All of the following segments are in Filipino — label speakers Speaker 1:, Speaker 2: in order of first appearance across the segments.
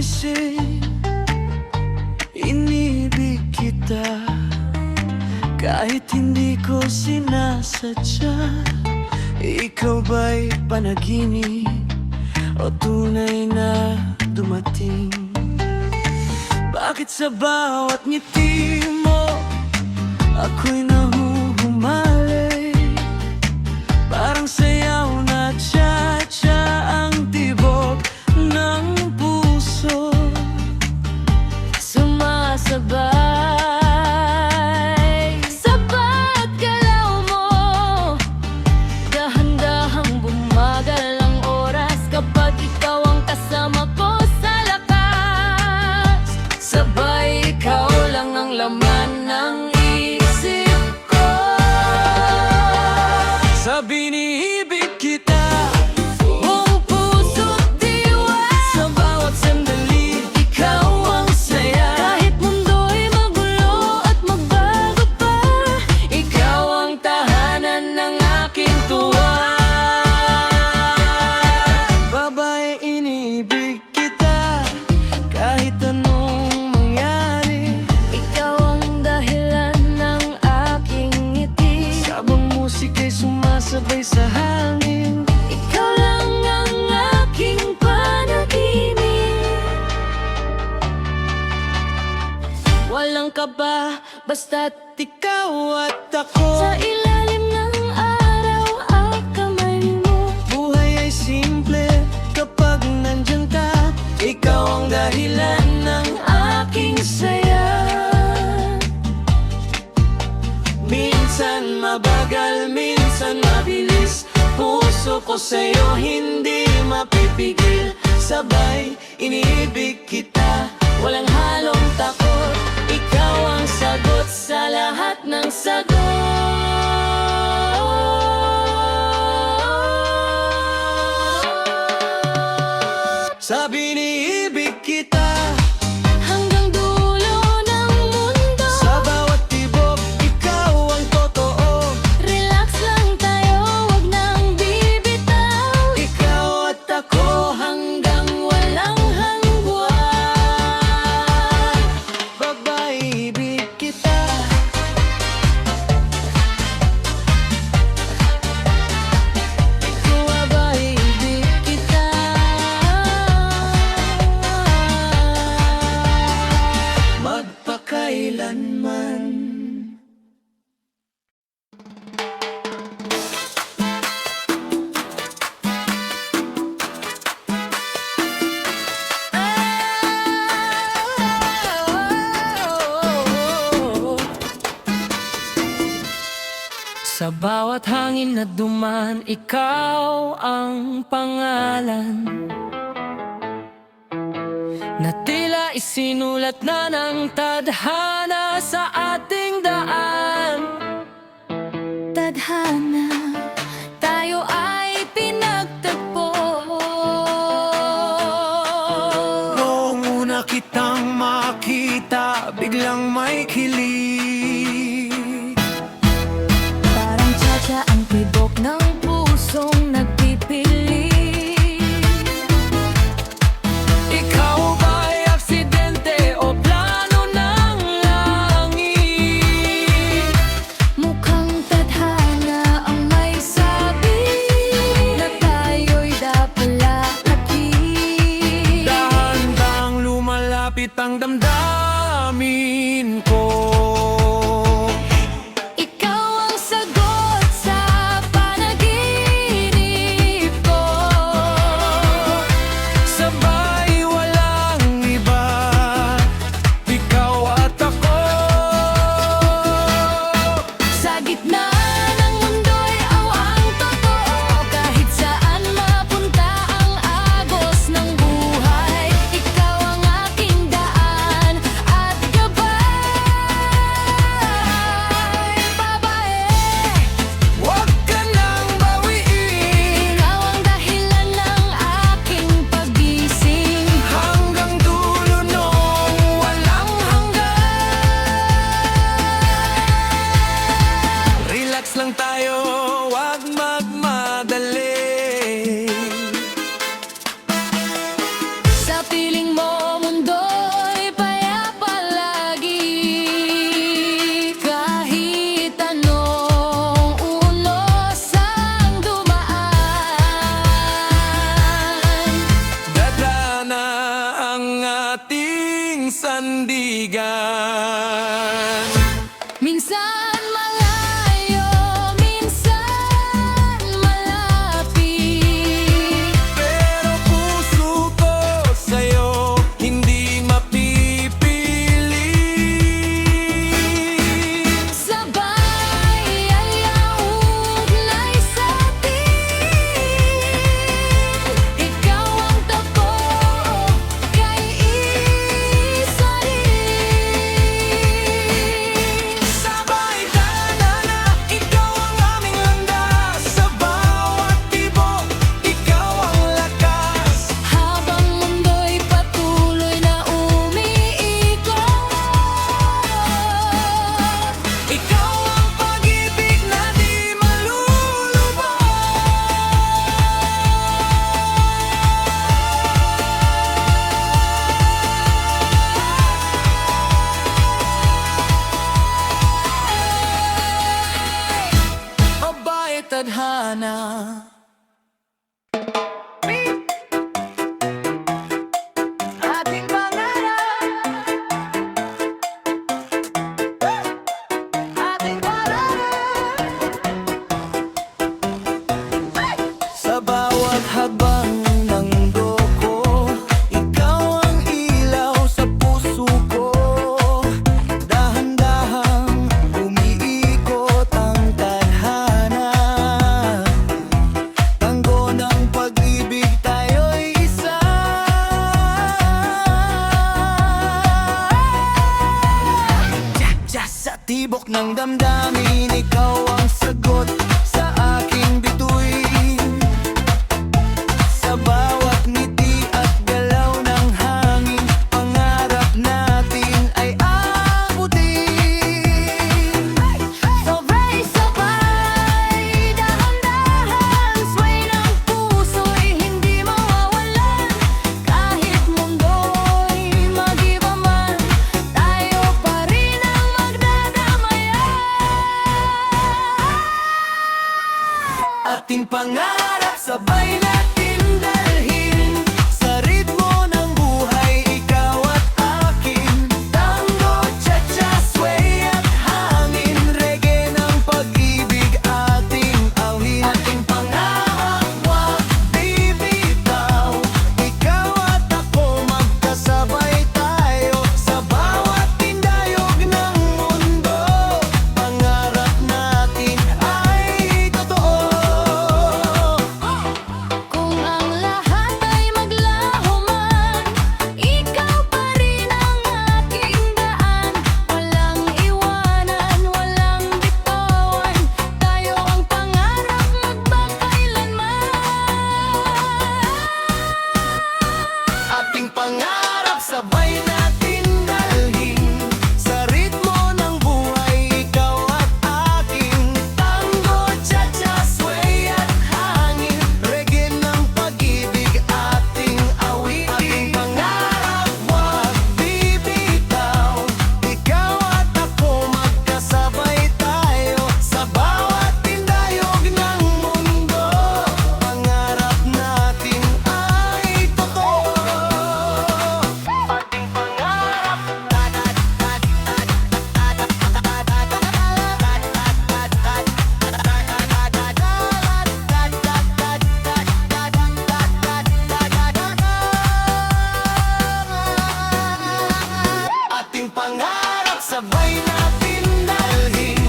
Speaker 1: ginising, inibig kita kahit hindi ko sinasadya. Ikaw ba'y panaginip o tunay na dumating? Bakit sa bawat ngiti mo ako'y nahuhumalay? Parang sayaw na tsa-tsa ang tibok ng puso, sumasabay sa bawat galaw mo. Dahan-dahang bumagal ang oras kapag ikaw ang kasama ko sa lakas. Sabay ikaw lang ang laman ng isip ko. Sabi iniibig kita, buong puso't diwa. Sa bawat sandali, ikaw ang saya. Kahit mundo'y magulo at magbago pa, ikaw ang tahanan ng aking tuwa. Babae, iniibig kita kahit anong mangyari. Ikaw ang dahilan ng aking ngiti. Sabang musika'y sumasabay sa hangin, ikaw lang ang aking panaginip. Walang kaba, basta't ikaw at ako. Sa ilalim ng araw at kamay mo, buhay ay simple kapag nandyan ka. Ikaw ang dahilan ng aking saya. Minsan mabagal, minsan mabilis, puso ko sa'yo hindi mapipigil. Sabay iniibig kita, walang halong takot. Ikaw ang sagot sa lahat ng sagot. Sabi iniibig kita hanggang dulo ng mundo. Sa bawat tibok, ikaw ang totoo. Relax lang tayo, wag nang bibitaw. Ikaw at ako hanggang walang hanggan. Babae, ibig kita. Ikaw babae, ibig kita. Magpakailanman. Sa bawat hangin na duman, ikaw ang pangalan na tila isinulat na ng tadhana sa ating daan. Tadhana, tayo ay pinagtagpo. Noong una kitang makita, biglang may kilig. Parang tsa-tsa ang tibok ng pusong nagpipili. Ikaw ba'y aksidente o plano ng langit? Mukhang tadhana ang may sabi na tayo'y dapalalaki. Dahan-dahang lumalapit ang damdamin ko. Ikaw ang sagot sa panaginip ko. Sabay walang iba, ikaw at ako. Sa gitna ng mundo'y awang totoo. Kahit saan mapunta ang agos ng buhay, ikaw ang aking daan at gabay. Babae, huwag ka nang bawiin. Ikaw ang dahilan ng aking pag-gising. Hanggang dulo nung walang hanggan. Relax lang tayo, huwag magmadali. Sa piling mo ang ating sandigan. Minsan malayo, minsan malapit, pero puso ko sa'yo hindi mapipili. Sabay alaugnay sa'tin, ikaw ang tako, kay isa rin. Sabay tanana, ikaw ang aming landas, sa bawat tibok, ikaw ang lakas. Habang mundo'y patuloy na umiikot, ikaw ang pag-ibig na di malulubog. Abay tadhana, ating pangarap, ating pangarap. Sa bawat habang ng doko, ikaw ang ilaw sa puso ko. Dahan-dahang umiikot ang tadhana, tanggo ng pag-ibig tayo'y isa. Sa tibok ng damdamin, ikaw ang sagot sa aking bituin. Sa bawat ngiti at galaw ng hangin, pangarap natin ay abutin. Sabay-sabay, dahan-dahan, sway ng puso'y hindi mawawalan. Kahit mundo'y mag-iba man, tayo pa rin ang magdadamayan. Ating pangarap sabay natin dalhin, sa ritmo ng buhay, ikaw at akin. Tango, cha-cha, sway at hangin, reggae ng pag-ibig ating awin. Ating pangarap, wag bibitaw, ikaw at ako magkasabay tayo. Sa bawat tindayog ng mundo, pangarap natin ay totoo. Kung ang lahat ay maglaho man, ikaw pa rin ang aking daan. Walang iwanan, walang bitawan, tayo ang pangarap magpakailanman. Ating pangarap sabay natin dalhin, sa ritmo ng buhay, ikaw at akin. Tango, cha-cha, sway at hangin, reggae ng pag-ibig ating awit. Ating pangarap, wag bibitaw, ikaw at ako magkasabay tayo. Sa bawat tindayog ng mundo, pangarap natin ay totoo. Ating pangarap, ating pangarap sabay natin dalhin,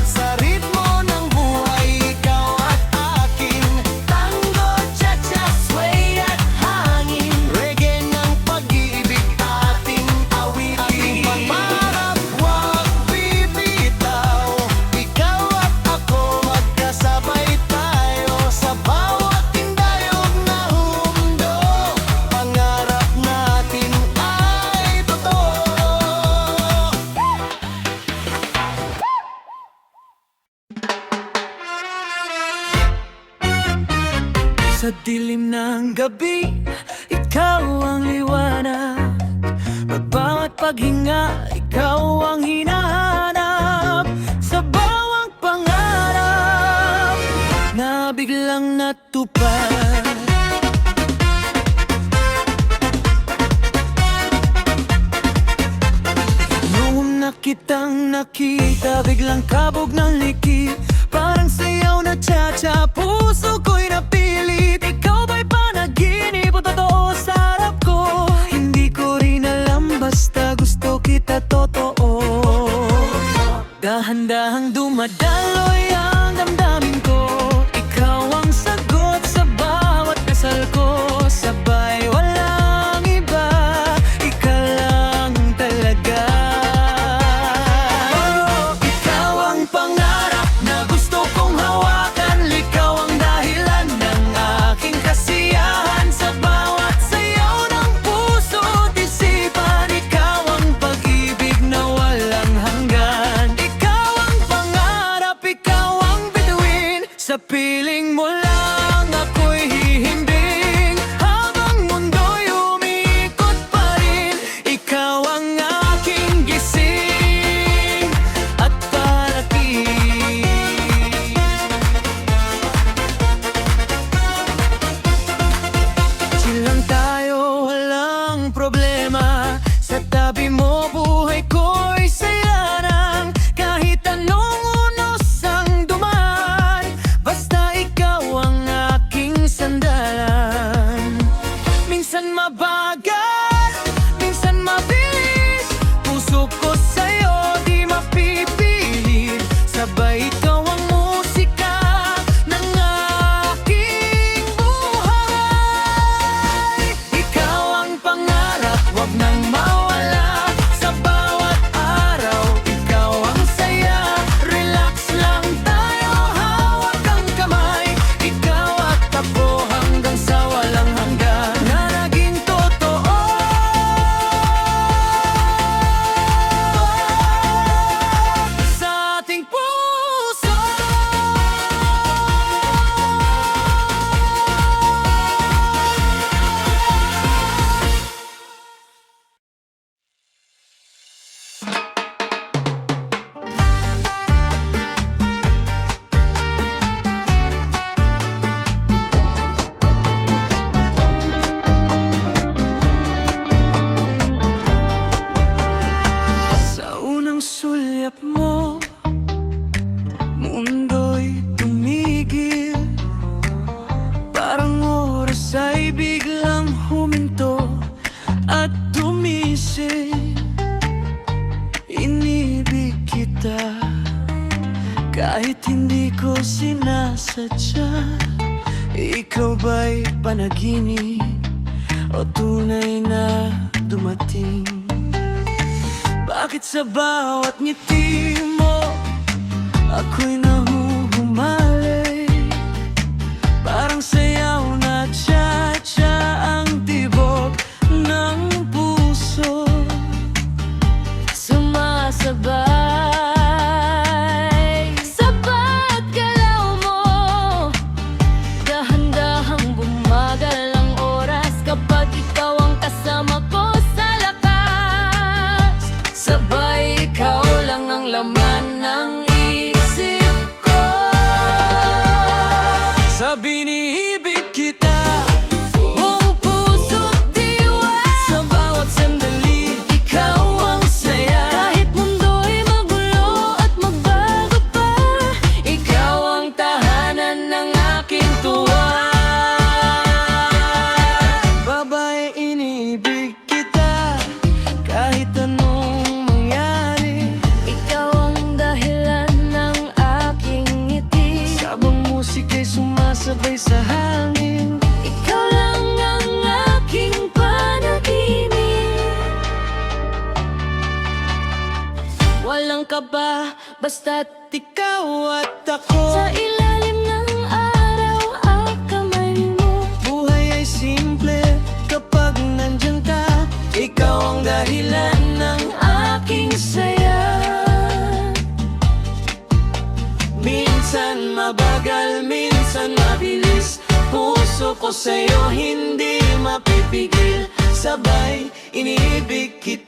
Speaker 1: sa ritmo ng buhay, ikaw at akin. Tango, cha-cha, sway at hangin, reggae ng pag-ibig ating awit. Ating pangarap, wag bibitaw, ikaw at ako magkasabay tayo. Sa bawat tindayog ng mundo, pangarap natin ay totoo. Sa dilim ng gabi, ikaw ang liwanag. Bawat paghinga, ikaw ang hinahanap. Sa bawang pangarap na biglang natupad. kitang nakita, biglang kabog ng liki, parang sayaw na cha-cha, puso ko'y napilit. Ikaw ba'y panaginip o totoo sa harap ko? Hindi ko rin alam, basta gusto kita totoo. Dahan-dahang dumadaloy ang damdamin ko, ikaw ang sagot sa bawat dasal ko. Sabay walang iba, ikaw lang talaga. Ikaw ang pangarap na gusto kong hawakan, ikaw ang dahilan ng aking kasiyahan. Sa bawat sayaw ng puso't isipan, ikaw ang pag-ibig na walang hanggan. Ikaw ang pangarap, ikaw ang bituin, sa piling mo lang ako'y hihimbing. Habang mundo'y umiikot pa rin, ikaw ang aking gising at parating. Chill lang tayo, walang problema, sa tabi mo buhay ko'y saya lang. Kahit anong unos ang dumaan, basta ikaw ang aking sandalan. Minsan mabagal, minsan mabilis, puso ko sa'yo di mapipilit. Sabay ikaw ang musika ng aking buhay. Ikaw ang pangarap, wag nang mawala. Sa bawat araw, ikaw ang saya. Relax lang tayo, hawak ang kamay, ikaw at ako hanggang sa walang hanggan, na naging totoo. Sa ating puso. Sa unang sulyap mo, mundo'y tumigil, parang oras ay biglang huminto at dumisil. Inibig kita kahit hindi ko sinasadya. Ikaw ba'y panaginip o tunay na dumating? Bakit sa bawat ngiti mo ako'y nahuhumalay? Parang sayaw na cha-cha ang tibok ng puso, sumasabay sa bawat galaw mo. Dahan-dahang bumagal ang oras kapag ikaw ang kasama ko sa lakas. Sabay ikaw lang ang laman ng isip ko. Sa binibig kita, buong puso't diwa, sa bawat sandali, ikaw ang saya. Kahit mundo'y magulo at magbago pa, ikaw ang tahanan ng aking tuwa. Babae, inibig kita kahit anong mangyari, ikaw ang dahilan ng aking ngiti. Sabang musika'y sumasabay sa hangin, ikaw lang ang aking panaginip. Walang kaba, basta't ikaw at ako. Sa ilalim ng araw ang kamay mo, buhay ay simple kapag nandyan ka. Ikaw ang dahilan ng aking saya. Minsan mabagal, minsan mabilis, puso ko sa'yo hindi mapipigil. Sabay inibig kita.